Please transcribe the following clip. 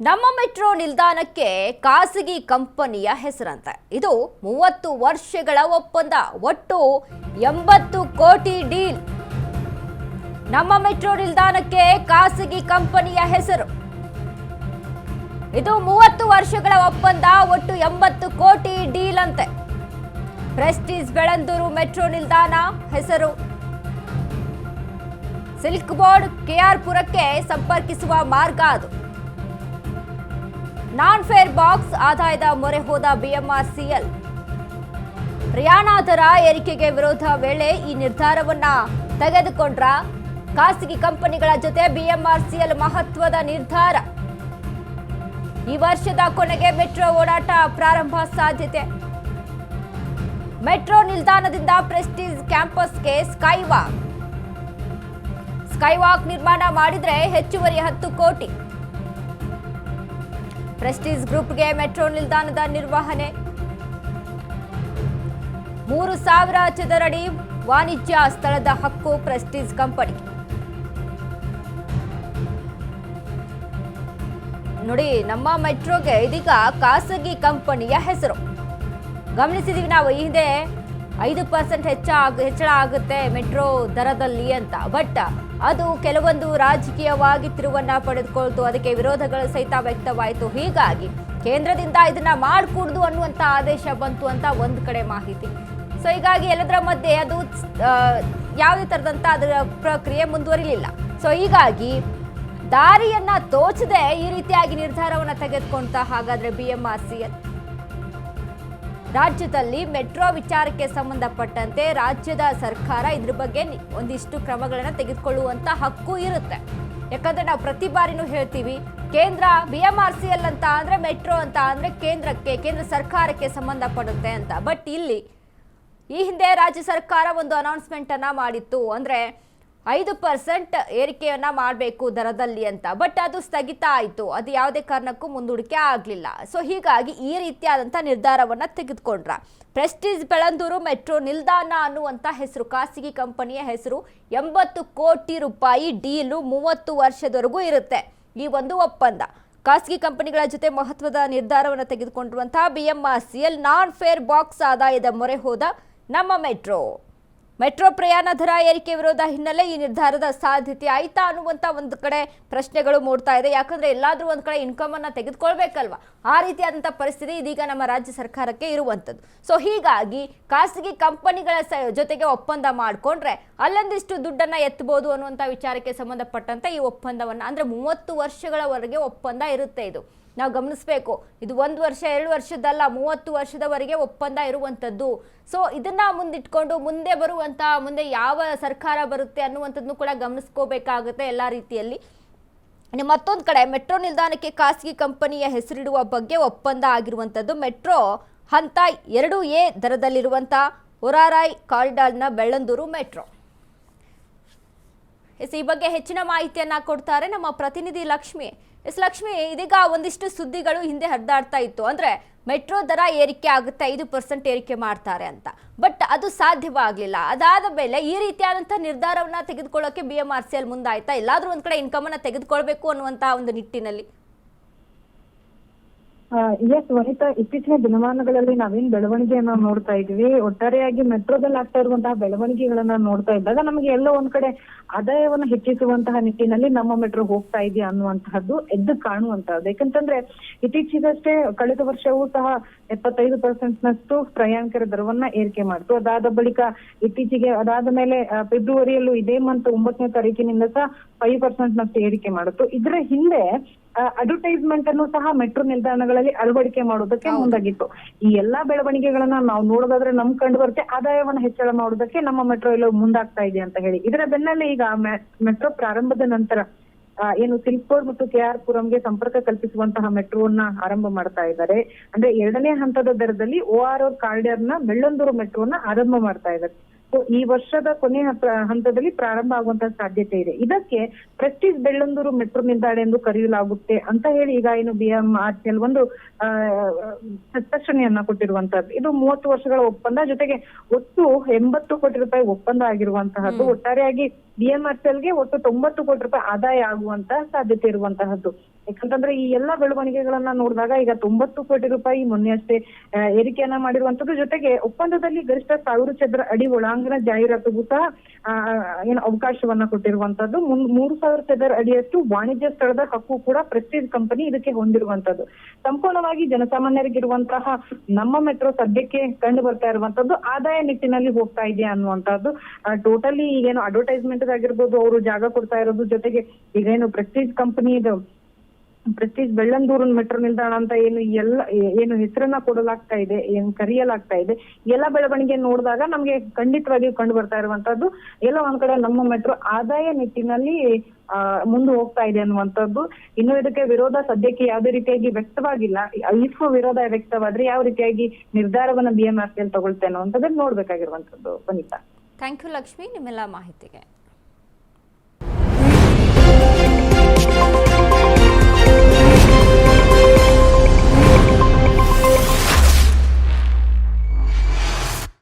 ನಮ್ಮ ಮೆಟ್ರೋ ನಿಲ್ದಾಣಕ್ಕೆ ಖಾಸಗಿ ಕಂಪನಿಯ ಹೆಸರಂತೆ. ಇದು 30 ವರ್ಷಗಳ ಒಪ್ಪಂದ, ಒಟ್ಟು 80 ಕೋಟಿ ಡೀಲ್. ನಮ್ಮ ಮೆಟ್ರೋ ನಿಲ್ದಾಣಕ್ಕೆ ಖಾಸಗಿ ಕಂಪನಿಯ ಹೆಸರು. ಇದು 30 ವರ್ಷಗಳ ಒಪ್ಪಂದ, ಒಟ್ಟು 80 ಕೋಟಿ ಡೀಲ್ ಅಂತೆ. ಪ್ರೆಸ್ಟೀಜ್ ಬೆಳಂದೂರು ಮೆಟ್ರೋ ನಿಲ್ದಾಣ ಹೆಸರು. ಸಿಲ್ಕ್ ಬೋರ್ಡ್ ಕೆಆರ್ ಪುರಕ್ಕೆ ಸಂಪರ್ಕಿಸುವ ಮಾರ್ಗ ಅದು. ನಾನ್ ಫೇರ್ ಬಾಕ್ಸ್ ಆದಾಯದ ಮೊರೆ ಹೋದ ಬಿಎಂಆರ್ಸಿಎಲ್. ಪ್ರಯಾಣ ದರ ಏರಿಕೆಗೆ ವಿರೋಧ ವೇಳೆ ಈ ನಿರ್ಧಾರವನ್ನ ತೆಗೆದುಕೊಂಡ್ರ ಖಾಸಗಿ ಕಂಪನಿಗಳ ಜೊತೆ ಬಿಎಂಆರ್ಸಿಎಲ್ ಮಹತ್ವದ ನಿರ್ಧಾರ. ಈ ವರ್ಷದ ಕೊನೆಗೆ ಮೆಟ್ರೋ ಓಡಾಟ ಪ್ರಾರಂಭ ಸಾಧ್ಯತೆ. ಮೆಟ್ರೋ ನಿಲ್ದಾಣದಿಂದ ಪ್ರೆಸ್ಟೀಜ್ ಕ್ಯಾಂಪಸ್ಗೆ ಸ್ಕೈವಾಕ್ ನಿರ್ಮಾಣ ಮಾಡಿದ್ರೆ ಹೆಚ್ಚುವರಿ 10 ಕೋಟಿ. ಪ್ರೆಸ್ಟೀಜ್ ಗ್ರೂಪ್ಗೆ ಮೆಟ್ರೋ ನಿಲ್ದಾಣದ ನಿರ್ವಹಣೆ. 3000 ಚದರಡಿ ವಾಣಿಜ್ಯ ಸ್ಥಳದ ಹಕ್ಕು ಪ್ರೆಸ್ಟೀಜ್ ಕಂಪನಿ. ನೋಡಿ, ನಮ್ಮ ಮೆಟ್ರೋಗೆ ಇದೀಗ ಖಾಸಗಿ ಕಂಪನಿಯ ಹೆಸರು. ಗಮನಿಸಿದೀವಿ ನಾವು ಈ ಹಿಂದೆ 5% ಹೆಚ್ಚಳ ಆಗುತ್ತೆ ಮೆಟ್ರೋ ದರದಲ್ಲಿ ಅಂತ. ಬಟ್ ಅದು ಕೆಲವೊಂದು ರಾಜಕೀಯವಾಗಿ ತಿರುವನ್ನ ಪಡೆದುಕೊಳ್ತು. ಅದಕ್ಕೆ ವಿರೋಧಗಳು ಸಹಿತ ವ್ಯಕ್ತವಾಯಿತು. ಹೀಗಾಗಿ ಕೇಂದ್ರದಿಂದ ಇದನ್ನ ಮಾಡಕೂಡದು ಅನ್ನುವಂಥ ಆದೇಶ ಬಂತು ಅಂತ ಒಂದು ಕಡೆ ಮಾಹಿತಿ. ಸೊ ಹೀಗಾಗಿ ಎಲ್ಲದರ ಮಧ್ಯೆ ಅದು ಯಾವುದೇ ಥರದಂಥ ಅದರ ಪ್ರಕ್ರಿಯೆ ಮುಂದುವರಿಲಿಲ್ಲ. ಸೊ ಹೀಗಾಗಿ ದಾರಿಯನ್ನ ತೋಚದೆ ಈ ರೀತಿಯಾಗಿ ನಿರ್ಧಾರವನ್ನು ತೆಗೆದುಕೊಂತ ಹಾಗಾದ್ರೆ ಬಿಎಂಆರ್ಸಿಎಲ್. ರಾಜ್ಯದಲ್ಲಿ ಮೆಟ್ರೋ ವಿಚಾರಕ್ಕೆ ಸಂಬಂಧಪಟ್ಟಂತೆ ರಾಜ್ಯದ ಸರ್ಕಾರ ಇದ್ರ ಬಗ್ಗೆ ಒಂದಿಷ್ಟು ಕ್ರಮಗಳನ್ನು ತೆಗೆದುಕೊಳ್ಳುವಂತ ಹಕ್ಕು ಇರುತ್ತೆ. ಯಾಕಂದ್ರೆ ನಾವು ಪ್ರತಿ ಬಾರಿನೂ ಹೇಳ್ತೀವಿ, ಕೇಂದ್ರ ಬಿಎಂಆರ್ಸಿಎಲ್ ಅಂತ ಅಂದ್ರೆ ಮೆಟ್ರೋ ಅಂತ ಅಂದ್ರೆ ಕೇಂದ್ರ ಸರ್ಕಾರಕ್ಕೆ ಸಂಬಂಧಪಡುತ್ತೆ ಅಂತ. ಬಟ್ ಇಲ್ಲಿ ಈ ಹಿಂದೆ ರಾಜ್ಯ ಸರ್ಕಾರ ಒಂದು ಅನೌನ್ಸ್ಮೆಂಟ್ ಅನ್ನ ಮಾಡಿತ್ತು, ಅಂದ್ರೆ 5% ಏರಿಕೆಯನ್ನ ಮಾಡಬೇಕು ದರದಲ್ಲಿ ಅಂತ. ಬಟ್ ಅದು ಸ್ಥಗಿತ ಆಯಿತು, ಅದು ಯಾವುದೇ ಕಾರಣಕ್ಕೂ ಮುಂದೂಡಿಕೆ ಆಗಲಿಲ್ಲ. ಸೊ ಹೀಗಾಗಿ ಈ ರೀತಿಯಾದಂಥ ನಿರ್ಧಾರವನ್ನ ತೆಗೆದುಕೊಂಡ್ರ. ಪ್ರೆಸ್ಟೀಜ್ ಬೆಳಂದೂರು ಮೆಟ್ರೋ ನಿಲ್ದಾಣ ಅನ್ನುವಂಥ ಹೆಸರು, ಖಾಸಗಿ ಕಂಪನಿಯ ಹೆಸರು. 80 ಕೋಟಿ ರೂಪಾಯಿ ಡೀಲು 30 ವರ್ಷದವರೆಗೂ ಇರುತ್ತೆ ಈ ಒಂದು ಒಪ್ಪಂದ. ಖಾಸಗಿ ಕಂಪನಿಗಳ ಜೊತೆ ಮಹತ್ವದ ನಿರ್ಧಾರವನ್ನು ತೆಗೆದುಕೊಂಡಿರುವಂತಹ ಬಿಎಂಆರ್ಸಿಎಲ್. ನಾನ್ ಫೇರ್ ಬಾಕ್ಸ್ ಆದಾಯದ ಮೊರೆ ಹೋದ ನಮ್ಮ ಮೆಟ್ರೋ ಪ್ರಯಾಣ ದರ ಏರಿಕೆ ವಿರೋಧ ಹಿನ್ನೆಲೆ ಈ ನಿರ್ಧಾರದ ಸಾಧ್ಯತೆ ಆಯ್ತಾ ಅನ್ನುವಂಥ ಒಂದು ಕಡೆ ಪ್ರಶ್ನೆಗಳು ಮೂಡ್ತಾ ಇದೆ. ಯಾಕಂದ್ರೆ ಎಲ್ಲಾದ್ರೂ ಒಂದು ಕಡೆ ಇನ್ಕಮ್ ಅನ್ನ ತೆಗೆದುಕೊಳ್ಬೇಕಲ್ವಾ, ಆ ರೀತಿಯಾದಂಥ ಪರಿಸ್ಥಿತಿ ಇದೀಗ ನಮ್ಮ ರಾಜ್ಯ ಸರ್ಕಾರಕ್ಕೆ ಇರುವಂಥದ್ದು. ಸೊ ಹೀಗಾಗಿ ಖಾಸಗಿ ಕಂಪನಿಗಳ ಜೊತೆಗೆ ಒಪ್ಪಂದ ಮಾಡಿಕೊಂಡ್ರೆ ಅಲ್ಲೊಂದಿಷ್ಟು ದುಡ್ಡನ್ನ ಎತ್ತಬಹುದು ಅನ್ನುವಂಥ ವಿಚಾರಕ್ಕೆ ಸಂಬಂಧಪಟ್ಟಂತೆ ಈ ಒಪ್ಪಂದವನ್ನ, ಅಂದ್ರೆ 30 ವರ್ಷಗಳವರೆಗೆ ಒಪ್ಪಂದ ಇರುತ್ತೆ. ಇದು ನಾವು ಗಮನಿಸಬೇಕು. ಇದು 1 ವರ್ಷ 2 ವರ್ಷದಲ್ಲ, 30 ವರ್ಷದವರೆಗೆ ಒಪ್ಪಂದ ಇರುವಂಥದ್ದು. ಸೊ ಇದನ್ನ ಮುಂದಿಟ್ಕೊಂಡು ಮುಂದೆ ಯಾವ ಸರ್ಕಾರ ಬರುತ್ತೆ ಅನ್ನುವಂಥದ್ದನ್ನು ಕೂಡ ಗಮನಿಸ್ಕೋಬೇಕಾಗುತ್ತೆ ಎಲ್ಲ ರೀತಿಯಲ್ಲಿ. ಮತ್ತೊಂದು ಕಡೆ ಮೆಟ್ರೋ ನಿಲ್ದಾಣಕ್ಕೆ ಖಾಸಗಿ ಕಂಪನಿಯ ಹೆಸರಿಡುವ ಬಗ್ಗೆ ಒಪ್ಪಂದ ಆಗಿರುವಂಥದ್ದು. ಮೆಟ್ರೋ ಹಂತ 2A ದರದಲ್ಲಿರುವಂಥ ಒರಾರಾಯ್ ಕಾರಿಡಾರ್ನ ಬೆಳ್ಳಂದೂರು ಮೆಟ್ರೋ. ಈ ಬಗ್ಗೆ ಹೆಚ್ಚಿನ ಮಾಹಿತಿಯನ್ನ ಕೊಡ್ತಾರೆ ನಮ್ಮ ಪ್ರತಿನಿಧಿ ಲಕ್ಷ್ಮಿ. ಲಕ್ಷ್ಮಿ, ಇದೀಗ ಒಂದಿಷ್ಟು ಸುದ್ದಿಗಳು ಹಿಂದೆ ಹರಿದಾಡ್ತಾ ಇತ್ತು, ಅಂದ್ರೆ ಮೆಟ್ರೋ ದರ ಏರಿಕೆ ಆಗುತ್ತೆ, 5% ಏರಿಕೆ ಮಾಡ್ತಾರೆ ಅಂತ. ಬಟ್ ಅದು ಸಾಧ್ಯವಾಗಲಿಲ್ಲ. ಅದಾದ ಮೇಲೆ ಈ ರೀತಿಯಾದಂಥ ನಿರ್ಧಾರವನ್ನ ತೆಗೆದುಕೊಳ್ಳೋಕೆ ಬಿಎಂಆರ್ಸಿಎಲ್ ಮುಂದಾಯ್ತಾ? ಎಲ್ಲಾದ್ರೂ ಒಂದ್ ಕಡೆ ಇನ್ಕಮ್ ಅನ್ನ ತೆಗೆದುಕೊಳ್ಬೇಕು ಅನ್ನುವಂತ ಒಂದು ನಿಟ್ಟಿನಲ್ಲಿ. ಎಸ್ ವನಿತಾ, ಇತ್ತೀಚಿನ ದಿನಮಾನಗಳಲ್ಲಿ ನಾವೇನ್ ಬೆಳವಣಿಗೆಯನ್ನ ನೋಡ್ತಾ ಇದೀವಿ, ಒಟ್ಟಾರೆಯಾಗಿ ಮೆಟ್ರೋದಲ್ಲಿ ಆಗ್ತಾ ಇರುವಂತಹ ಬೆಳವಣಿಗೆಗಳನ್ನ ನೋಡ್ತಾ ಇದ್ದಾಗ ನಮಗೆ ಎಲ್ಲೋ ಒಂದ್ ಕಡೆ ಆದಾಯವನ್ನ ಹೆಚ್ಚಿಸುವಂತಹ ನಿಟ್ಟಿನಲ್ಲಿ ನಮ್ಮ ಮೆಟ್ರೋ ಹೋಗ್ತಾ ಇದೆಯಾ ಅನ್ನುವಂತಹದ್ದು ಎದ್ದು ಕಾಣುವಂತಹದ್ದು. ಯಾಕಂತಂದ್ರೆ ಇತ್ತೀಚೆಗಷ್ಟೇ ಕಳೆದ ವರ್ಷವೂ ಸಹ 75% ಪ್ರಯಾಣಿಕರ ದರವನ್ನ ಏರಿಕೆ ಮಾಡ್ತು. ಅದಾದ ಬಳಿಕ ಇತ್ತೀಚೆಗೆ ಅದಾದ ಮೇಲೆ ಫೆಬ್ರವರಿಯಲ್ಲೂ ಇದೇ ಮಂತ್ 9ನೇ ತಾರೀಕಿನಿಂದ ಸಹ 5% ಏರಿಕೆ ಮಾಡುತ್ತು. ಇದರ ಹಿಂದೆ ಅಡ್ವರ್ಟೈಸ್ಮೆಂಟ್ ಅನ್ನು ಸಹ ಮೆಟ್ರೋ ನಿಲ್ದಾಣಗಳಲ್ಲಿ ಅಳವಡಿಕೆ ಮಾಡೋದಕ್ಕೆ ಮುಂದಾಗಿತ್ತು. ಈ ಎಲ್ಲಾ ಬೆಳವಣಿಗೆಗಳನ್ನ ನಾವು ನೋಡೋದಾದ್ರೆ ನಮ್ ಕಂಡು ಬರುತ್ತೆ ಆದಾಯವನ್ನ ಹೆಚ್ಚಳ ಮಾಡೋದಕ್ಕೆ ನಮ್ಮ ಮೆಟ್ರೋ ಎಲ್ಲ ಮುಂದಾಗ್ತಾ ಇದೆ ಅಂತ ಹೇಳಿ. ಇದರ ಬೆನ್ನಲ್ಲೇ ಈಗ ಮೆಟ್ರೋ ಪ್ರಾರಂಭದ ನಂತರ ಏನು ಸಿಲ್ಕ್ ಬೋರ್ಡ್ ಮತ್ತು ಕೆಆರ್ ಪುರಂಗೆ ಸಂಪರ್ಕ ಕಲ್ಪಿಸುವಂತಹ ಮೆಟ್ರೋವನ್ನ ಆರಂಭ ಮಾಡ್ತಾ ಇದ್ದಾರೆ. ಅಂದ್ರೆ 2ನೇ ಹಂತದ ದರದಲ್ಲಿ ORR ಕಾರಿಡಾರ್ನ ಬೆಳ್ಳಂದೂರು ಮೆಟ್ರೋವನ್ನ ಆರಂಭ ಮಾಡ್ತಾ ಇದ್ದಾರೆ. ಸೊ ಈ ವರ್ಷದ ಕೊನೆಯ ಹಂತದಲ್ಲಿ ಪ್ರಾರಂಭ ಆಗುವಂತಹ ಸಾಧ್ಯತೆ ಇದೆ. ಇದಕ್ಕೆ ಪ್ರೆಸ್ಟೀಜ್ ಬೆಳ್ಳಂದೂರು ಮೆಟ್ರೋ ನಿಲ್ದಾಣ ಎಂದು ಕರೆಯಲಾಗುತ್ತೆ ಅಂತ ಹೇಳಿ ಈಗ ಏನು ಬಿಎಂಆರ್ಸಿಎಲ್ ಒಂದು ಸ್ಪಷ್ಟನೆಯನ್ನ ಕೊಟ್ಟಿರುವಂತಹದ್ದು. ಇದು 30 ವರ್ಷಗಳ ಒಪ್ಪಂದ, ಜೊತೆಗೆ ಒಟ್ಟು 80 ಕೋಟಿ ರೂಪಾಯಿ ಒಪ್ಪಂದ ಆಗಿರುವಂತಹದ್ದು. ಒಟ್ಟಾರೆಯಾಗಿ ಬಿಎಂಆರ್ಸಿಎಲ್ಗೆ ಒಟ್ಟು 90 ಕೋಟಿ ರೂಪಾಯಿ ಆದಾಯ ಆಗುವಂತಹ ಸಾಧ್ಯತೆ ಇರುವಂತಹದ್ದು. ಯಾಕಂತಂದ್ರೆ ಈ ಎಲ್ಲಾ ಬೆಳವಣಿಗೆಗಳನ್ನ ನೋಡಿದಾಗ ಈಗ 90 ಕೋಟಿ ರೂಪಾಯಿ ಮೊನ್ನೆ ಅಷ್ಟೇ ಏರಿಕೆಯನ್ನ ಮಾಡಿರುವಂತದ್ದು, ಜೊತೆಗೆ ಒಪ್ಪಂದದಲ್ಲಿ ಗರಿಷ್ಠ 1000 ಚದರ ಅಡಿ ಒಳಾಂಗಣ ಜಾಹೀರಾತಿಗೂ ಸಹ ಏನು ಅವಕಾಶವನ್ನ ಕೊಟ್ಟಿರುವಂತದ್ದು. 3000 ಚದರ ಅಡಿಯಷ್ಟು ವಾಣಿಜ್ಯ ಸ್ಥಳದ ಹಕ್ಕು ಕೂಡ ಪ್ರೆಸ್ಟೀಜ್ ಕಂಪನಿ ಇದಕ್ಕೆ ಹೊಂದಿರುವಂತದ್ದು. ಸಂಪೂರ್ಣವಾಗಿ ಜನಸಾಮಾನ್ಯರಿಗಿರುವಂತಹ ನಮ್ಮ ಮೆಟ್ರೋ ಸದ್ಯಕ್ಕೆ ಕಂಡು ಬರ್ತಾ ಇರುವಂತದ್ದು ಆದಾಯ ನಿಟ್ಟಿನಲ್ಲಿ ಹೋಗ್ತಾ ಇದೆ ಅನ್ನುವಂಥದ್ದು. ಟೋಟಲಿ ಈಗೇನು ಅಡ್ವರ್ಟೈಸ್ಮೆಂಟ್ ಆಗಿರ್ಬೋದು, ಅವರು ಜಾಗ ಕೊಡ್ತಾ ಇರೋದು, ಜೊತೆಗೆ ಈಗೇನು ಪ್ರೆಸ್ಟೀಜ್ ಕಂಪನಿ ಇದು ಪ್ರೆಸ್ಟೀಜ್ ಬೆಳ್ಳಂದೂರು ಮೆಟ್ರೋ ನಿಲ್ದಾಣ ಅಂತ ಏನು ಹೆಸರನ್ನ ಕೊಡಲಾಗ್ತಾ ಇದೆ, ಏನ್ ಕರೆಯಲಾಗ್ತಾ ಇದೆ, ಎಲ್ಲ ಬೆಳವಣಿಗೆ ನೋಡಿದಾಗ ನಮ್ಗೆ ಖಂಡಿತವಾಗಿಯೂ ಕಂಡು ಬರ್ತಾ ಇರುವಂತದ್ದು ಎಲ್ಲ ಒಂದ್ ಕಡೆ ನಮ್ಮ ಮೆಟ್ರೋ ಆದಾಯ ನಿಟ್ಟಿನಲ್ಲಿ ಮುಂದೆ ಹೋಗ್ತಾ ಇದೆ ಅನ್ನುವಂಥದ್ದು. ಇನ್ನು ಇದಕ್ಕೆ ವಿರೋಧ ಸದ್ಯಕ್ಕೆ ಯಾವುದೇ ರೀತಿಯಾಗಿ ವ್ಯಕ್ತವಾಗಿಲ್ಲ. ಇಫ್ ವಿರೋಧ ವ್ಯಕ್ತವಾದ್ರೆ ಯಾವ ರೀತಿಯಾಗಿ ನಿರ್ಧಾರವನ್ನ BMRCL ತಗೊಳ್ತೇನೆ ಅನ್ನುವಂಥದ್ದನ್ನ ನೋಡ್ಬೇಕಾಗಿರುವಂತದ್ದು. ವನಿತಾ, ಥ್ಯಾಂಕ್ ಯು ಲಕ್ಷ್ಮಿ ನಿಮ್ಮೆಲ್ಲ ಮಾಹಿತಿಗೆ.